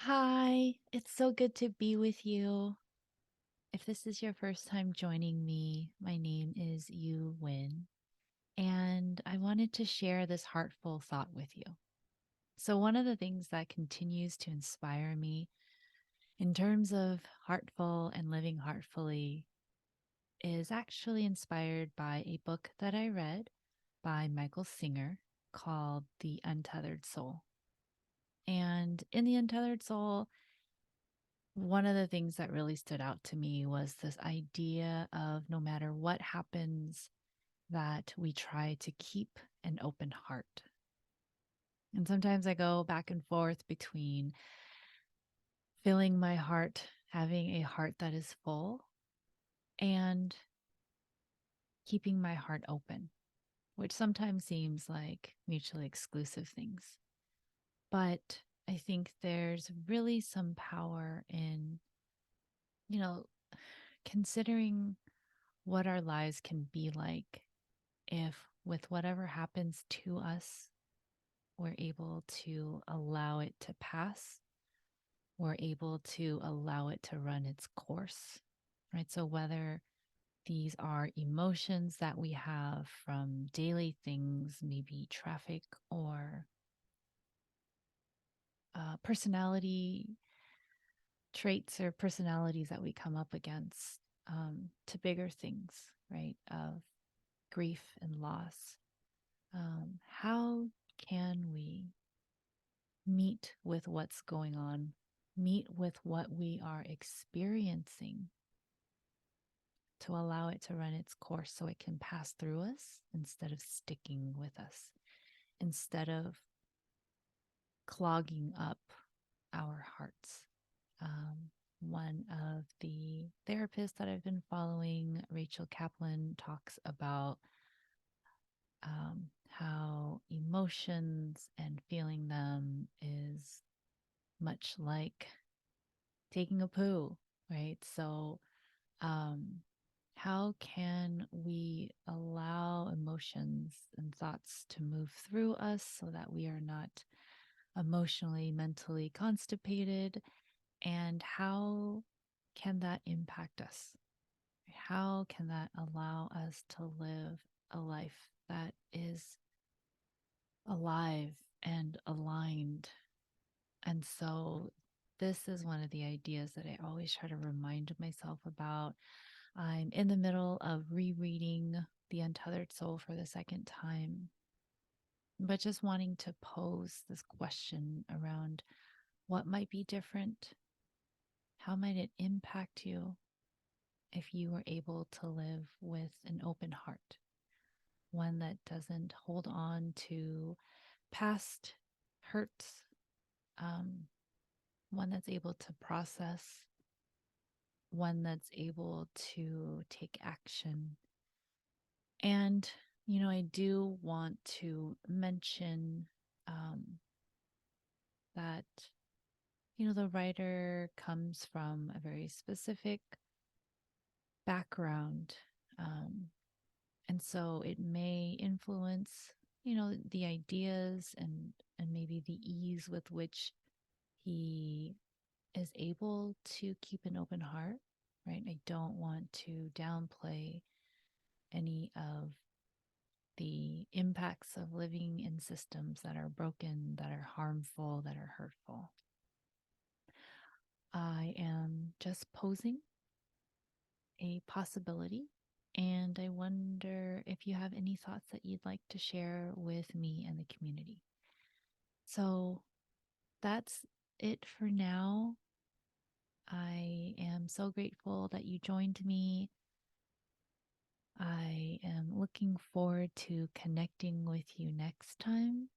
Hi, it's so good to be with you. If this is your first time joining me, my name is Yu Win, and I wanted to share this heartful thought with you. So, one of the things that continues to inspire me in terms of heartful and living heartfully is actually inspired by a book that I read by Michael Singer called The Untethered Soul. And in The Untethered Soul, one of the things that really stood out to me was this idea of no matter what happens, that we try to keep an open heart. And sometimes I go back and forth between filling my heart, having a heart that is full, and keeping my heart open, which sometimes seems like mutually exclusive things. But I think there's really some power in, you know, considering what our lives can be like if, with whatever happens to us, we're able to allow it to pass, we're able to allow it to run its course, right? So, whether these are emotions that we have from daily things, maybe traffic or personality traits or personalities that we come up against, to bigger things, right? Of grief and loss. How can we meet with what's going on, meet with what we are experiencing to allow it to run its course so it can pass through us instead of sticking with us, instead of clogging up our hearts? One of the therapists that I've been following, Rachel Kaplan, talks about how emotions and feeling them is much like taking a poo, right? So, um, how can we allow emotions and thoughts to move through us so that we are not emotionally, mentally constipated? And how can that impact us? How can that allow us to live a life that is alive and aligned? And so, this is one of the ideas that I always try to remind myself about. I'm in the middle of rereading The Untethered Soul for the second time, but just wanting to pose this question around what might be different? How might it impact you if you were able to live with an open heart, one that doesn't hold on to past hurts, um, one that's able to process, one that's able to take action. And, I do want to mention that, the writer comes from a very specific background. Um, and so it may influence, the ideas and maybe the ease with which he is able to keep an open heart, right? I don't want to downplay any of the impacts of living in systems that are broken, that are harmful, that are hurtful. I am just posing a possibility, and I wonder if you have any thoughts that you'd like to share with me and the community. So that's it for now. I am so grateful that you joined me. I am looking forward to connecting with you next time.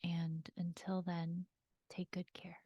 And until then, take good care.